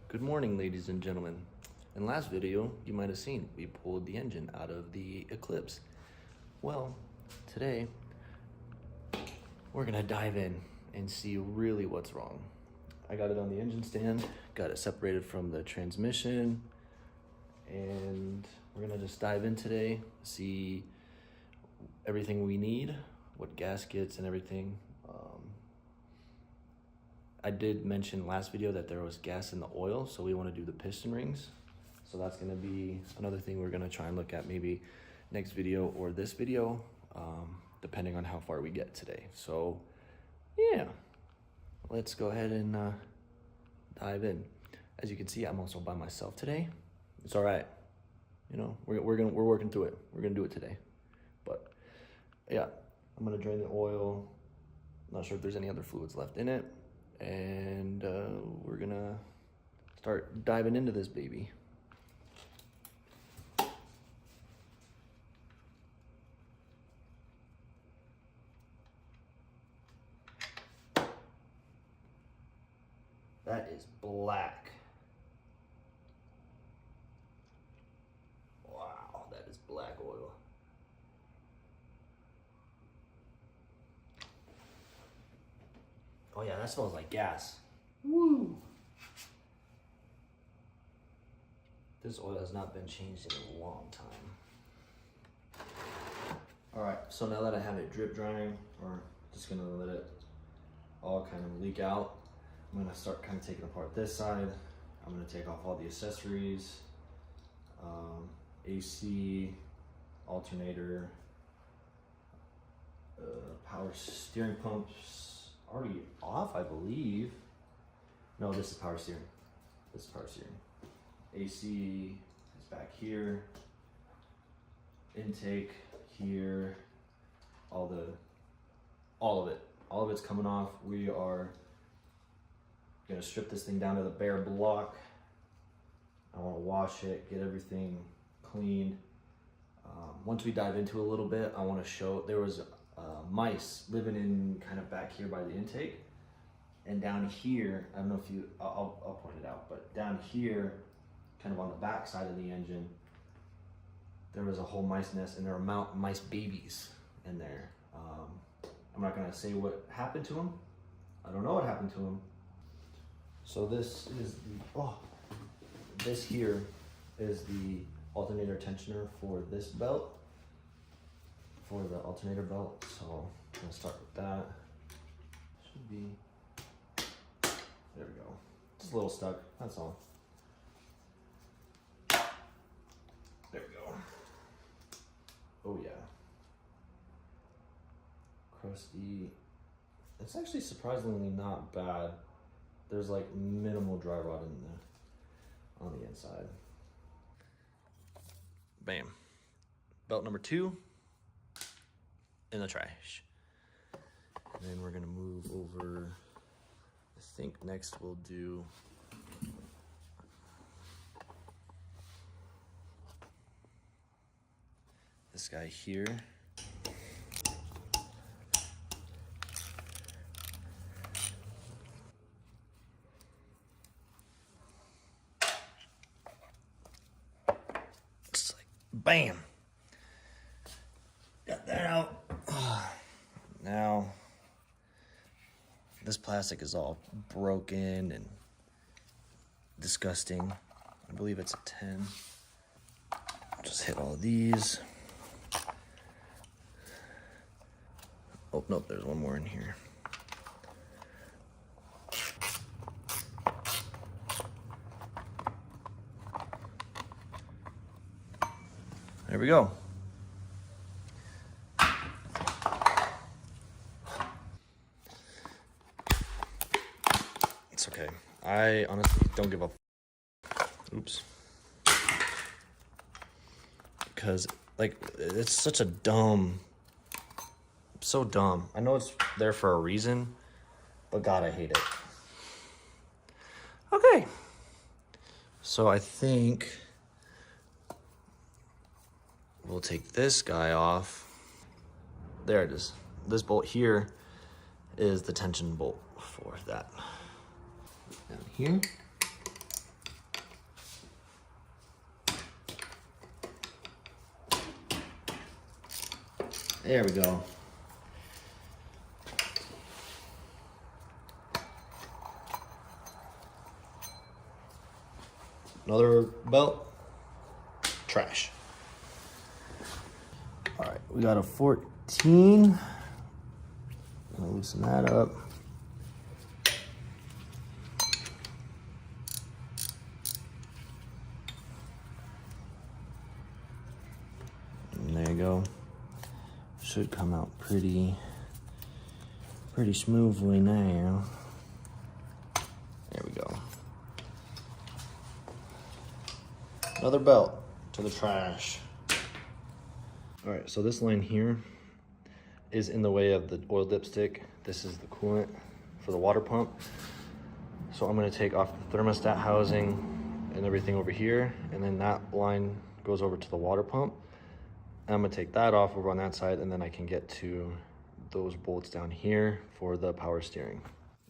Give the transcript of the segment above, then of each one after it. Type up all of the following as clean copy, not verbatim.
Good morning, ladies and gentlemen. In last video, you might have seen we pulled the engine out of the Eclipse. Well, today, we're gonna dive in and see really what's wrong. I got it on the engine stand, got it separated from the transmission, and we're gonna just dive in today, see everything we need, what gaskets and everything. I did mention last video that there was gas in the oil, so we want to do the piston rings. So that's going to be another thing we're going to try and look at maybe next video or this video, depending on how far we get today. So yeah, let's go ahead and dive in. As you can see, I'm also by myself today. It's all right. You know, we're working through it. We're gonna do it today. But yeah, I'm gonna drain the oil. Not sure if there's any other fluids left in it. And we're gonna start diving into this baby. That is black. Wow, that is black oil. Oh yeah, that smells like gas. Woo! This oil has not been changed in a long time. All right, so now that I have it drip drying, or just gonna let it all kind of leak out, I'm gonna start kind of taking apart this side. I'm gonna take off all the accessories, AC, alternator, power steering pumps, already off, I believe. No, this is power steering. This is power steering. AC is back here. Intake here. All of it. All of it's coming off. We are gonna strip this thing down to the bare block. I wanna wash it, get everything cleaned. Once we dive into it a little bit, I wanna show, there was mice living in kind of back here by the intake, and down here, I don't know if you, I'll point it out, but down here, kind of on the back side of the engine, there was a whole mice nest, and there were mice babies in there. I'm not gonna say what happened to them. I don't know what happened to them. So this is the, this here is the alternator tensioner for this belt, for the alternator belt. So I'm gonna start with that. Should be, there we go. Just a little stuck, that's all. There we go. Oh yeah. Crusty. It's actually surprisingly not bad. There's like minimal dry rot on the inside. Bam. Belt number 2 in the trash. And then we're gonna move over. I think next we'll do this guy here. Just like bam. Got that out. Now, this plastic is all broken and disgusting. I believe it's a 10. Just hit all these. Oh, nope, there's one more in here. There we go. It's okay. I honestly don't give up. Oops. Because, like, it's such a dumb, so dumb. I know it's there for a reason, but God, I hate it. Okay. So I think we'll take this guy off. There it is. This bolt here is the tension bolt for that. Down here. There we go. Another belt. Trash. All right, we got a 14. Gonna loosen that up. And there you go. Should come out pretty smoothly now. There we go. Another belt to the trash. All right, so this line here is in the way of the oil dipstick. This is the coolant for the water pump. So I'm gonna take off the thermostat housing and everything over here, and then that line goes over to the water pump. And I'm gonna take that off over on that side, and then I can get to those bolts down here for the power steering.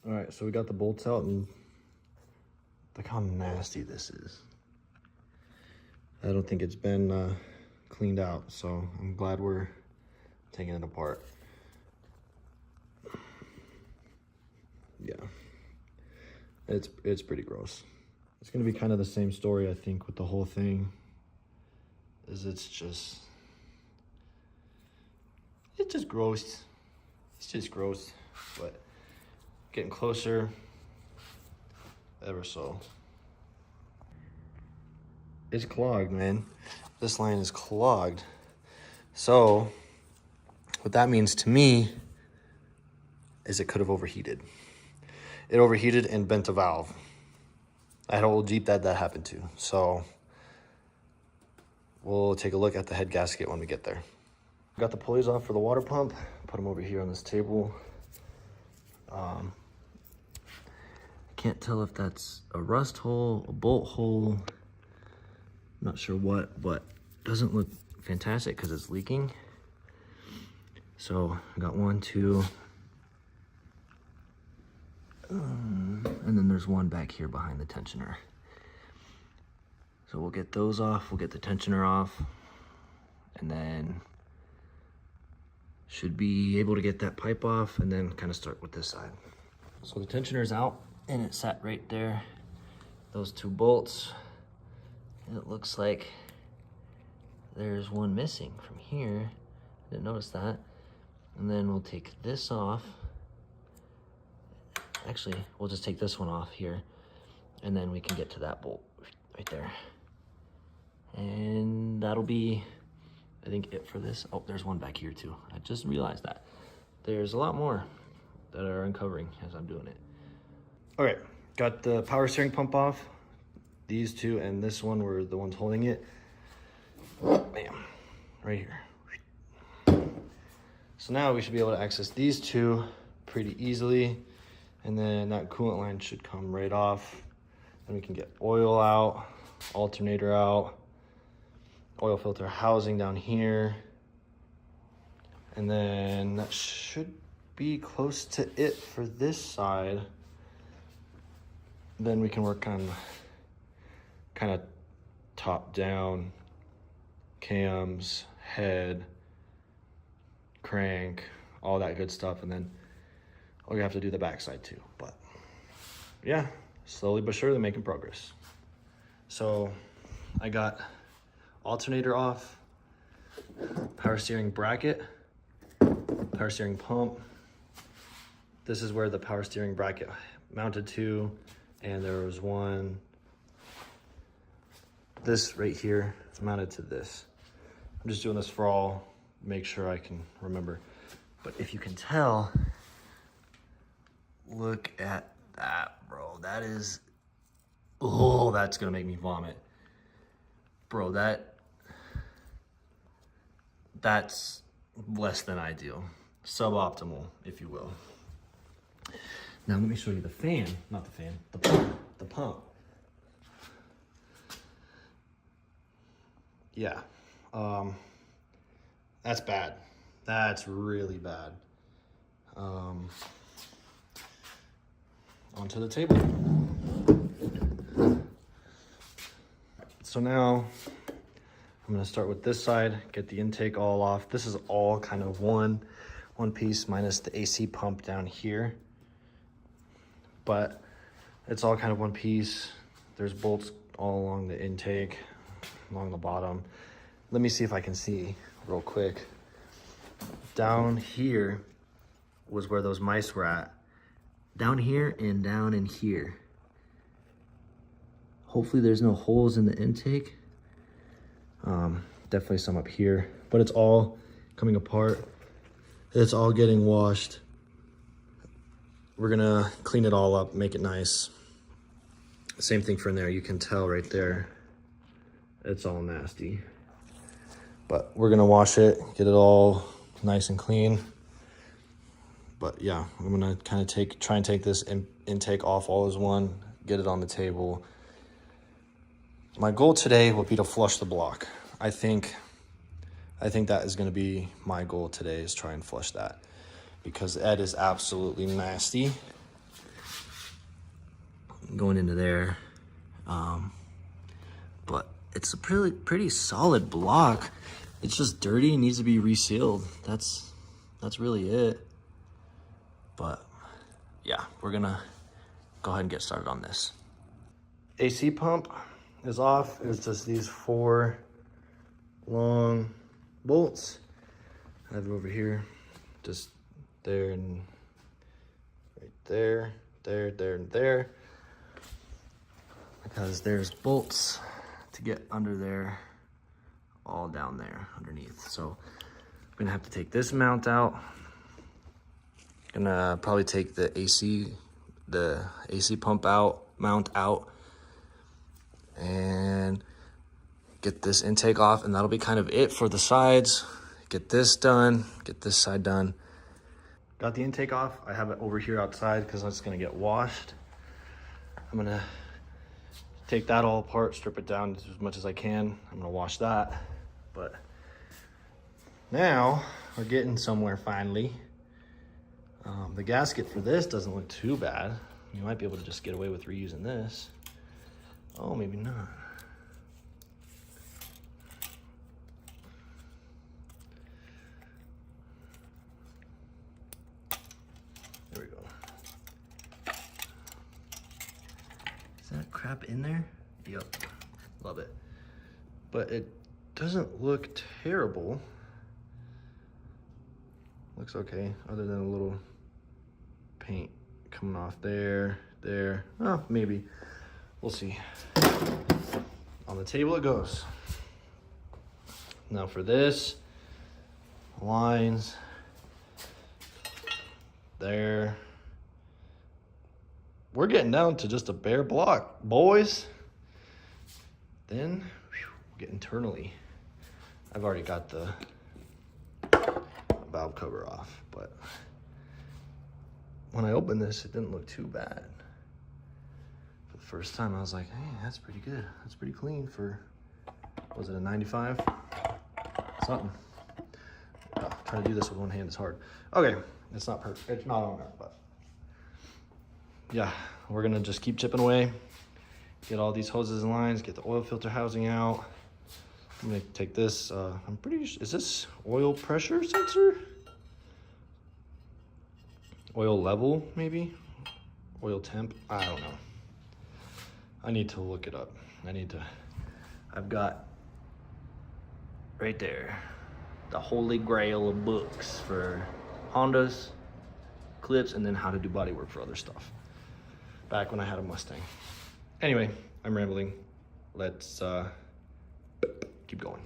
All right, so we got the bolts out, and look how nasty this is. I don't think it's been cleaned out, so I'm glad we're taking it apart. Yeah, it's pretty gross. It's gonna be kind of the same story, I think, with the whole thing. It's just gross. It's just gross, but getting closer ever so. It's clogged, man. This line is clogged. So what that means to me is it could have overheated. It overheated and bent a valve. I had an old Jeep that happened to. So we'll take a look at the head gasket when we get there. Got the pulleys off for the water pump. Put them over here on this table. I can't tell if that's a rust hole, a bolt hole, not sure what, but doesn't look fantastic because it's leaking. So I got 1, 2, and then there's one back here behind the tensioner. So we'll get those off, we'll get the tensioner off, and then should be able to get that pipe off and then kind of start with this side. So the tensioner's out and it sat right there. Those 2 bolts. And it looks like there's one missing from here. Didn't notice that. And then we'll take this off. Actually, we'll just take this one off here, and then we can get to that bolt right there. And that'll be, I think, it for this. Oh, there's one back here too. I just realized that. There's a lot more that are uncovering as I'm doing it. All right, got the power steering pump off. These 2 and this one were the ones holding it. Bam, right here. So now we should be able to access these 2 pretty easily. And then that coolant line should come right off. Then we can get oil out, alternator out, oil filter housing down here. And then that should be close to it for this side. Then we can work on kind of top down cams, head, crank, all that good stuff. And then we have to do the backside too. But yeah, slowly but surely making progress. So I got alternator off, power steering bracket, power steering pump. This is where the power steering bracket mounted to, and there was one, this right here, it's mounted to this. I'm just doing this for all, make sure I can remember. But if you can tell, look at that, bro. That is, oh, that's gonna make me vomit. Bro, that's less than ideal. Suboptimal, if you will. Now let me show you the fan, not the fan, the pump. Yeah, that's bad. That's really bad. Onto the table. So now I'm gonna start with this side, get the intake all off. This is all kind of one piece minus the AC pump down here. But it's all kind of one piece. There's bolts all along the intake, along the bottom. Let me see if I can see real quick. Down here was where those mice were at. Down here and down in here. Hopefully there's no holes in the intake. Definitely some up here, but it's all coming apart. It's all getting washed. We're gonna clean it all up, make it nice. Same thing from there, you can tell right there. It's all nasty. But we're gonna wash it, get it all nice and clean. But yeah, I'm gonna kind of try and take this intake off all as one, get it on the table. My goal today will be to flush the block. I think that is gonna be my goal today, is try and flush that. Because Ed is absolutely nasty. Going into there. But it's a pretty solid block. It's just dirty and needs to be resealed. That's really it. But yeah, we're gonna go ahead and get started on this. AC pump is off. It's just these 4 long bolts. I have it over here, just there and right there, there, and there. Because there's bolts to get under there, all down there underneath. So I'm gonna have to take this mount out. Gonna probably take the AC pump mount out, and get this intake off, and that'll be kind of it for the sides. Get this done, get this side done. Got the intake off. I have it over here outside because it's gonna get washed. I'm gonna take that all apart, strip it down as much as I can. I'm gonna wash that. But now we're getting somewhere finally. The gasket for this doesn't look too bad. You might be able to just get away with reusing this. Oh, maybe not. There we go. Is that crap in there? Yep, love it. But it doesn't look terrible. Looks okay, other than a little paint coming off there. Oh, maybe. We'll see. On the table it goes. Now for this, lines there. We're getting down to just a bare block, boys. Then we'll get internally. I've already got the valve cover off, but when I opened this, it didn't look too bad. For the first time, I was like, hey, that's pretty good. That's pretty clean for, was it a 95? Something. Oh, trying to do this with one hand is hard. Okay, it's not perfect. It's not on there, but yeah, we're gonna just keep chipping away, get all these hoses and lines, get the oil filter housing out. I'm gonna take this, I'm pretty sure, is this oil pressure sensor? Oil level, maybe? Oil temp, I don't know. I need to look it up. I've got right there, the holy grail of books for Hondas, Eclipse, and then how to do body work for other stuff. Back when I had a Mustang. Anyway, I'm rambling. Let's keep going.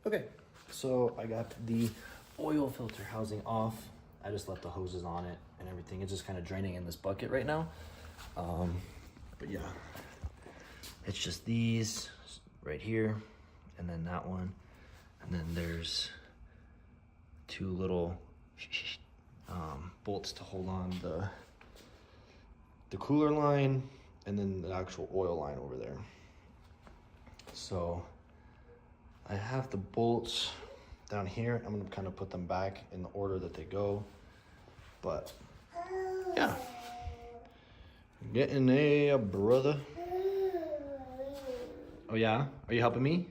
Okay, so I got the oil filter housing off. I just left the hoses on it and everything. It's just kind of draining in this bucket right now. But yeah, it's just these right here, and then that one, and then there's 2 little bolts to hold on the cooler line, and then the actual oil line over there. So I have the bolts down here. I'm gonna kind of put them back in the order that they go. But yeah, getting a brother. Oh yeah, are you helping me?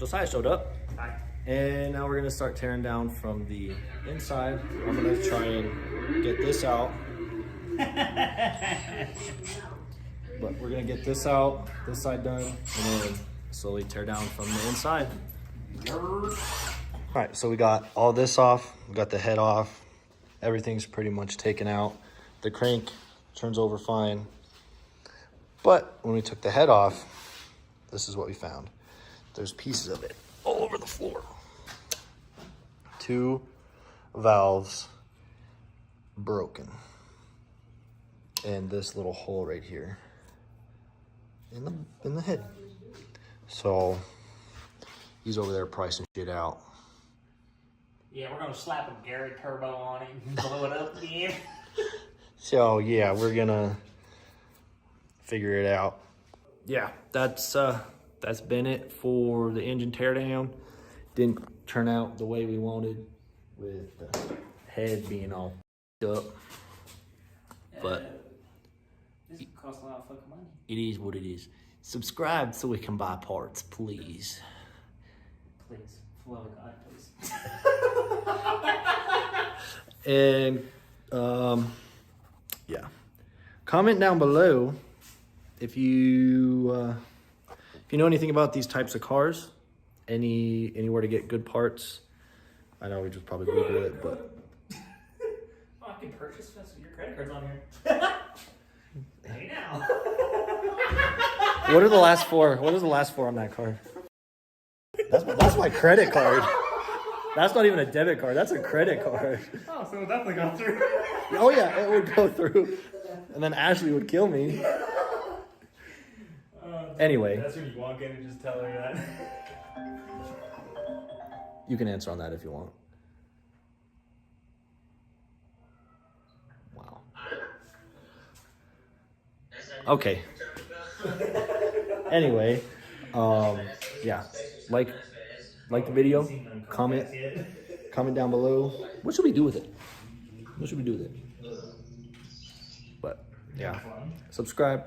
Josiah showed up. Hi. And now we're gonna start tearing down from the inside. I'm gonna try and get this out. But we're gonna get this out, this side done, and then slowly tear down from the inside. All right, so we got all this off, we got the head off. Everything's pretty much taken out. The crank turns over fine. But when we took the head off, this is what we found. There's pieces of it all over the floor. 2 valves broken. And this little hole right here in the head. So he's over there pricing shit out. Yeah, we're gonna slap a Gary turbo on it and blow it up again. So yeah, we're gonna figure it out. Yeah, that's been it for the engine teardown. Didn't turn out the way we wanted with the head being all up. But this costs a lot of fucking money. it is what it is. Subscribe so we can buy parts, please. Please, for the love of God, please. And yeah, comment down below if you know anything about these types of cars, anywhere to get good parts. I know we just probably Google it, but Oh, I can purchase this. Your credit card's on here. Hey now. what are the last four? What is the last four on that card? That's my credit card. That's not even a debit card. That's a credit card. Oh, so it'll definitely go through. Oh yeah, it would go through, and then Ashley would kill me. Anyway, That's when you walk in and just tell her that. you can answer on that if you want. Wow. Okay. Anyway, yeah, like the video, comment down below. What should we do with it? What should we do with it? But yeah, subscribe.